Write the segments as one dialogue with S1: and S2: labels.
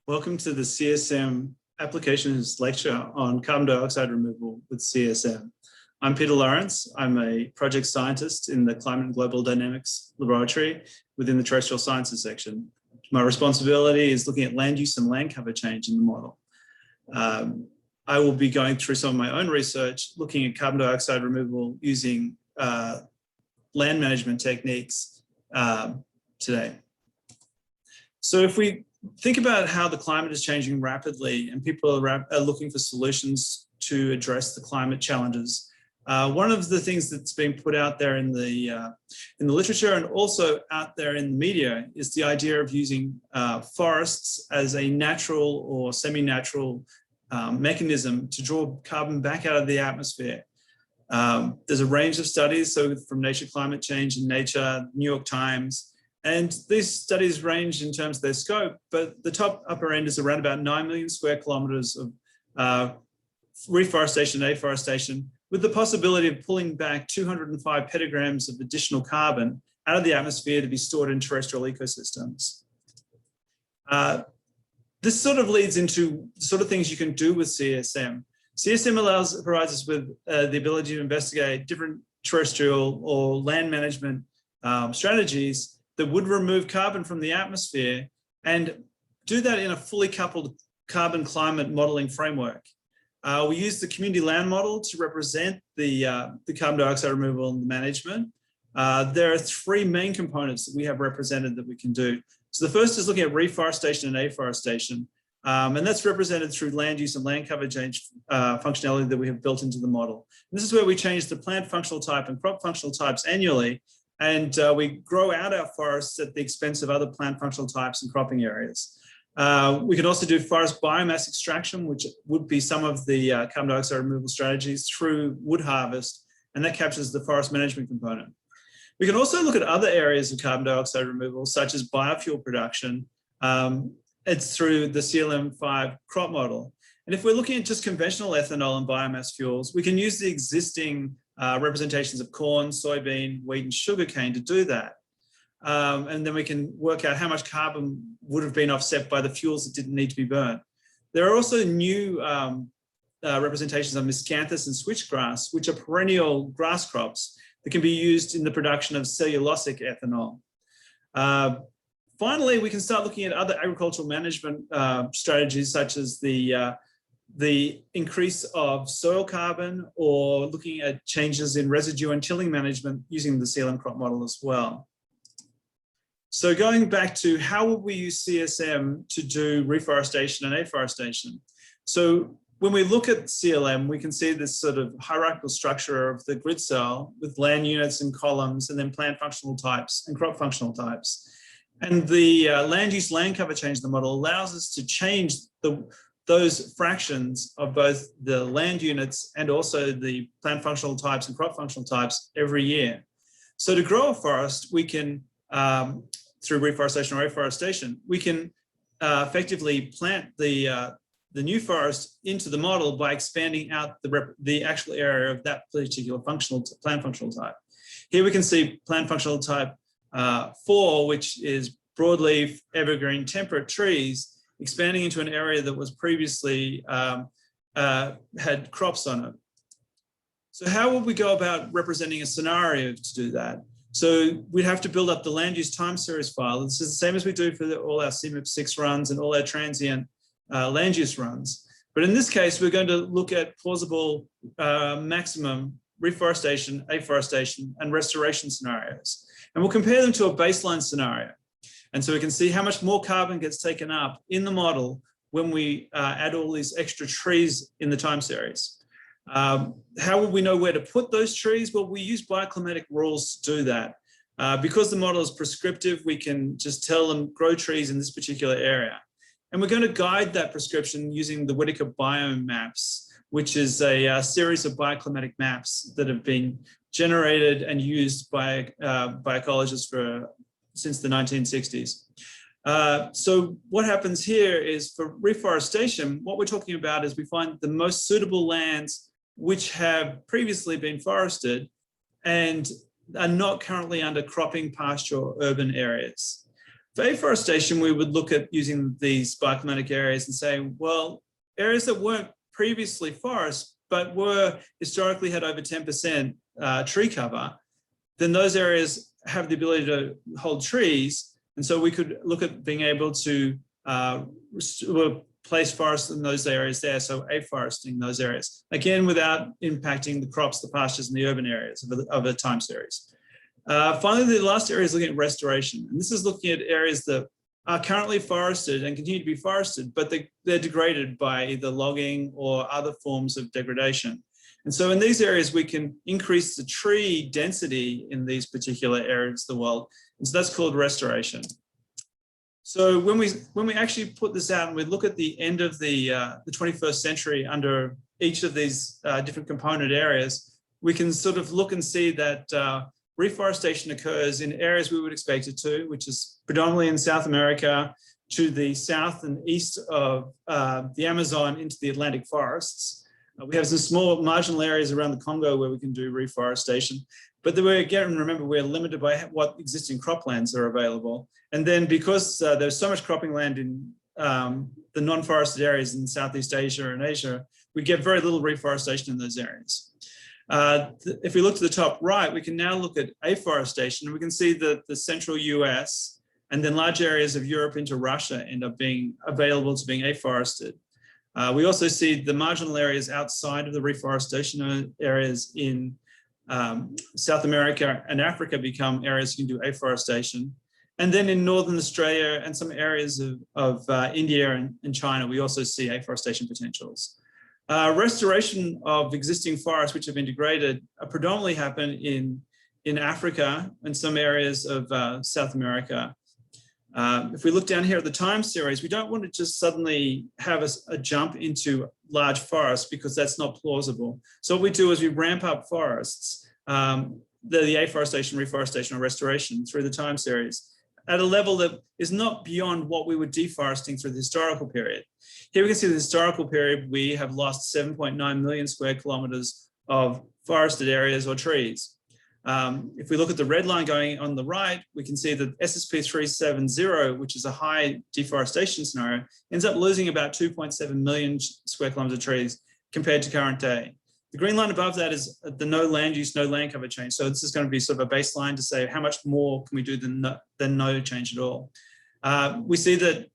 S1: Welcome to the CSM applications lecture on carbon dioxide removal with CSM. I'm Peter Lawrence. I'm a project scientist in the Climate and Global Dynamics Laboratory within the Terrestrial Sciences section. My responsibility is looking at land use and land cover change in the model. I will be going through some of my own research, looking at carbon dioxide removal using land management techniques today. So if we think about how the climate is changing rapidly and people are looking for solutions to address the climate challenges, one of the things that's been put out there in the literature and also out there in the media is the idea of using forests as a natural or semi-natural mechanism to draw carbon back out of the atmosphere. There's a range of studies, so from Nature Climate Change and Nature, New York Times, and these studies range in terms of their scope, but the upper end is around about 9 million square kilometers of reforestation and afforestation, with the possibility of pulling back 205 petagrams of additional carbon out of the atmosphere to be stored in terrestrial ecosystems. This sort of leads into the sort of things you can do with CSM. CSM provides us with the ability to investigate different terrestrial or land management strategies that would remove carbon from the atmosphere and do that in a fully coupled carbon climate modeling framework. We use the community land model to represent the carbon dioxide removal and the management. There are three main components that we have represented that we can do. So the first is looking at reforestation and afforestation, and that's represented through land use and land cover change functionality that we have built into the model. And this is where we change the plant functional type and crop functional types annually, and we grow out our forests at the expense of other plant functional types and cropping areas. We can also do forest biomass extraction, which would be some of the carbon dioxide removal strategies through wood harvest, and that captures the forest management component. We can also look at other areas of carbon dioxide removal, such as biofuel production. It's through the CLM5 crop model. And if we're looking at just conventional ethanol and biomass fuels, we can use the existing representations of corn, soybean, wheat, and sugarcane to do that. And then we can work out how much carbon would have been offset by the fuels that didn't need to be burned. There are also new representations of miscanthus and switchgrass, which are perennial grass crops that can be used in the production of cellulosic ethanol. Finally, we can start looking at other agricultural management strategies, such as the increase of soil carbon, or looking at changes in residue and tilling management using the CLM crop model as well. So going back to how would we use CSM to do reforestation and afforestation? So when we look at CLM, we can see this sort of hierarchical structure of the grid cell with land units and columns, and then plant functional types and crop functional types. And the land use land cover change in the model allows us to change those fractions of both the land units and also the plant functional types and crop functional types every year. So to grow a forest, we can, through reforestation or afforestation, we can effectively plant the new forest into the model by expanding out the actual area of that particular plant functional type. Here we can see plant functional type 4, which is broadleaf, evergreen, temperate trees, expanding into an area that was previously had crops on it. So how would we go about representing a scenario to do that? So we'd have to build up the land use time series file. This is the same as we do for all our CMIP6 runs and all our transient land use runs. But in this case, we're going to look at plausible maximum reforestation, afforestation, and restoration scenarios. And we'll compare them to a baseline scenario. And so we can see how much more carbon gets taken up in the model when we add all these extra trees in the time series. How will we know where to put those trees? Well, we use bioclimatic rules to do that. Because the model is prescriptive, we can just tell them grow trees in this particular area. And we're going to guide that prescription using the Whitaker biome maps, which is a series of bioclimatic maps that have been generated and used by ecologists since the 1960s. So what happens here is for reforestation, what we're talking about is we find the most suitable lands which have previously been forested and are not currently under cropping, pasture, or urban areas. For afforestation, we would look at using these bioclimatic areas and say, well, areas that weren't previously forest, but were historically had over 10% tree cover, then those areas have the ability to hold trees. And so we could look at being able to place forests in those areas there, so afforesting those areas, again, without impacting the crops, the pastures, and the urban areas of a time series. Finally, the last area is looking at restoration. And this is looking at areas that are currently forested and continue to be forested, but they're degraded by either logging or other forms of degradation. And so in these areas, we can increase the tree density in these particular areas of the world. And so that's called restoration. So when we actually put this out and we look at the end of the 21st century under each of these different component areas, we can sort of look and see that reforestation occurs in areas we would expect it to, which is predominantly in South America, to the south and east of the Amazon into the Atlantic forests. We have some small marginal areas around the Congo where we can do reforestation, but again, remember, we're limited by what existing croplands are available. And then because there's so much cropping land in the non-forested areas in Southeast Asia and Asia, we get very little reforestation in those areas. If we look to the top right, we can now look at afforestation. We can see that the central US and then large areas of Europe into Russia end up being available to being afforested. We also see the marginal areas outside of the reforestation areas in South America and Africa become areas you can do afforestation. And then in Northern Australia and some areas of India and China, we also see afforestation potentials. Restoration of existing forests which have been degraded predominantly happen in Africa and some areas of South America. If we look down here at the time series, we don't want to just suddenly have a jump into large forests because that's not plausible. So what we do is we ramp up forests, the afforestation, reforestation, or restoration through the time series at a level that is not beyond what we were deforesting through the historical period. Here we can see the historical period, we have lost 7.9 million square kilometers of forested areas or trees. If we look at the red line going on the right, we can see that SSP 370, which is a high deforestation scenario, ends up losing about 2.7 million square kilometers of trees compared to current day. The green line above that is the no land use, no land cover change. So this is going to be sort of a baseline to say how much more can we do than no change at all. We see that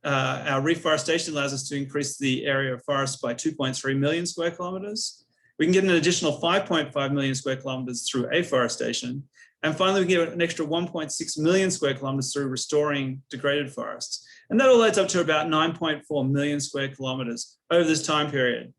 S1: our reforestation allows us to increase the area of forest by 2.3 million square kilometers. We can get an additional 5.5 million square kilometers through afforestation. And finally, we get an extra 1.6 million square kilometers through restoring degraded forests. And that all adds up to about 9.4 million square kilometers over this time period,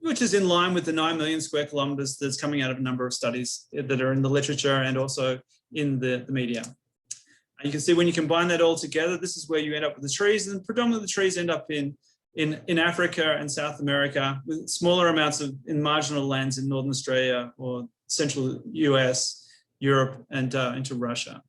S1: which is in line with the 9 million square kilometers that's coming out of a number of studies that are in the literature and also in the media. And you can see when you combine that all together, this is where you end up with the trees, and predominantly the trees end up in Africa and South America, with smaller amounts in marginal lands in Northern Australia or central US, Europe, and into Russia.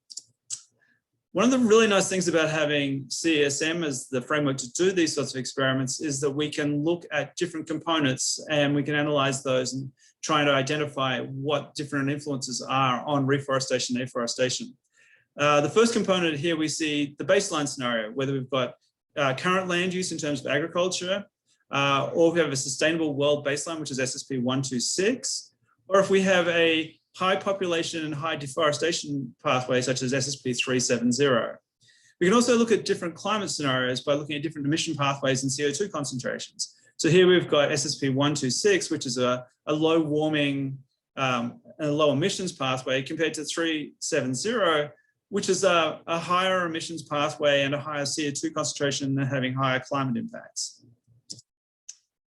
S1: One of the really nice things about having CESM as the framework to do these sorts of experiments is that we can look at different components and we can analyze those and try to identify what different influences are on reforestation and afforestation. The first component here, we see the baseline scenario, whether we've got current land use in terms of agriculture, or we have a sustainable world baseline, which is SSP 126, or if we have a high population and high deforestation pathway, such as SSP 370. We can also look at different climate scenarios by looking at different emission pathways and CO2 concentrations. So here we've got SSP 126, which is a low warming and a low emissions pathway, compared to 370, which is a higher emissions pathway and a higher CO2 concentration and having higher climate impacts.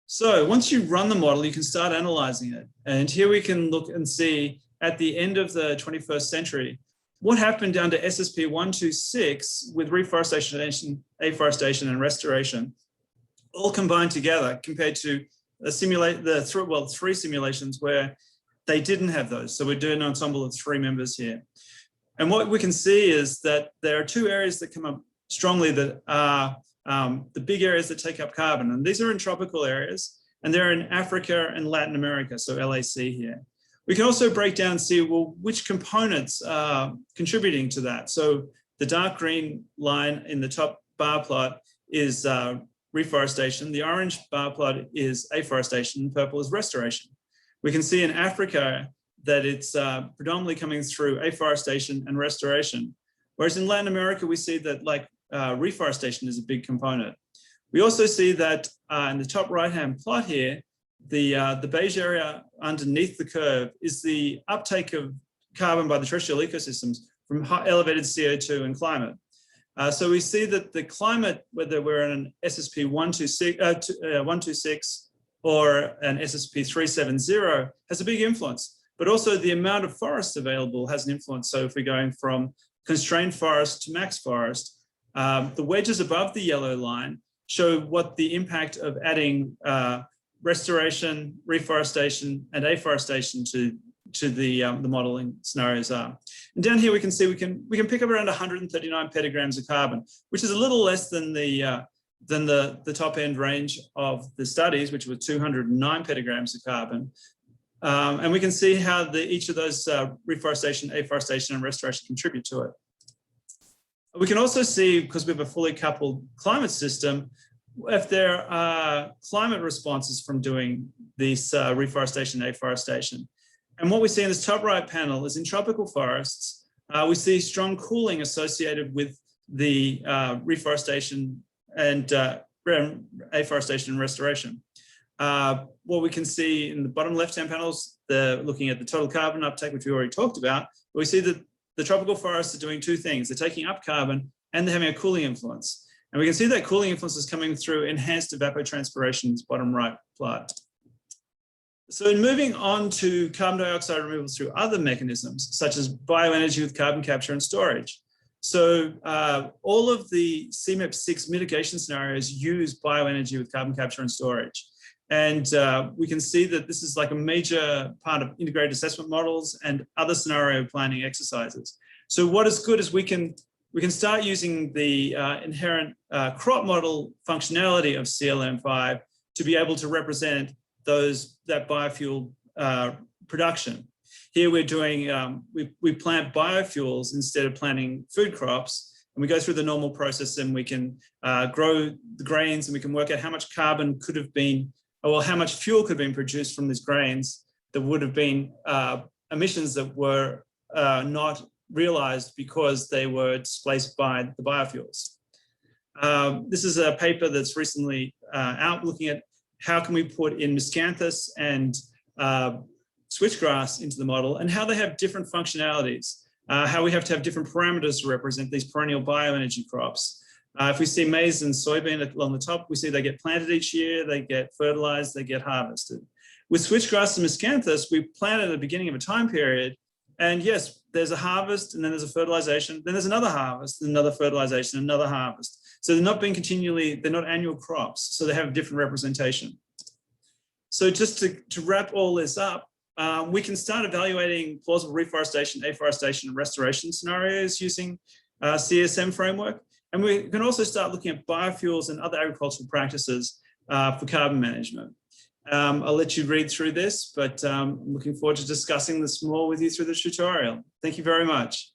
S1: So once you run the model, you can start analyzing it. And here we can look and see at the end of the 21st century, what happened under SSP 126 with reforestation, afforestation, and restoration, all combined together compared to three simulations where they didn't have those. So we're doing an ensemble of 3 members here. And what we can see is that there are 2 areas that come up strongly that are the big areas that take up carbon. And these are in tropical areas, and they're in Africa and Latin America, so LAC here. We can also break down and see, well, which components are contributing to that. So The dark green line in the top bar plot is reforestation. The orange bar plot is afforestation, and purple is restoration. We can see in Africa that it's predominantly coming through afforestation and restoration. Whereas in Latin America, we see that reforestation is a big component. We also see that in the top right-hand plot here, the beige area underneath the curve is the uptake of carbon by the terrestrial ecosystems from elevated CO2 and climate. So we see that the climate, whether we're in an SSP 126 or an SSP 370, has a big influence. But also the amount of forest available has an influence. So if we're going from constrained forest to max forest, the wedges above the yellow line show what the impact of adding restoration, reforestation, and afforestation to the modeling scenarios are. And down here we can see we can pick up around 139 petagrams of carbon, which is a little less than the top end range of the studies, which were 209 petagrams of carbon. And we can see how each of those reforestation, afforestation, and restoration contribute to it. We can also see, because we have a fully coupled climate system, if there are climate responses from doing this reforestation, afforestation. And what we see in this top right panel is in tropical forests, we see strong cooling associated with the reforestation and afforestation and restoration. What we can see in the bottom left-hand panels, looking at the total carbon uptake, which we already talked about, we see that the tropical forests are doing two things. They're taking up carbon and they're having a cooling influence. And we can see that cooling influence is coming through enhanced evapotranspiration in this bottom right plot. So in moving on to carbon dioxide removal through other mechanisms, such as bioenergy with carbon capture and storage. So all of the CMEP6 mitigation scenarios use bioenergy with carbon capture and storage. And we can see that this is like a major part of integrated assessment models and other scenario planning exercises. So what is good is we can start using the inherent crop model functionality of CLM5 to be able to represent that biofuel production. Here we're doing, we plant biofuels instead of planting food crops, and we go through the normal process and we can grow the grains and we can work out how much carbon could have been, or how much fuel could have been produced from these grains that would have been emissions that were not realized because they were displaced by the biofuels. This is a paper that's recently out looking at how can we put in miscanthus and switchgrass into the model and how they have different functionalities, how we have to have different parameters to represent these perennial bioenergy crops. If we see maize and soybean along the top, we see they get planted each year, they get fertilized, they get harvested. With switchgrass and miscanthus, we plant at the beginning of a time period, and yes, there's a harvest, and then there's a fertilization, then there's another harvest, another fertilization, another harvest. So they're not being they're not annual crops, so they have a different representation. So just to wrap all this up, we can start evaluating plausible reforestation, afforestation, and restoration scenarios using CESM framework. And we can also start looking at biofuels and other agricultural practices for carbon management. I'll let you read through this, but I'm looking forward to discussing this more with you through the tutorial. Thank you very much.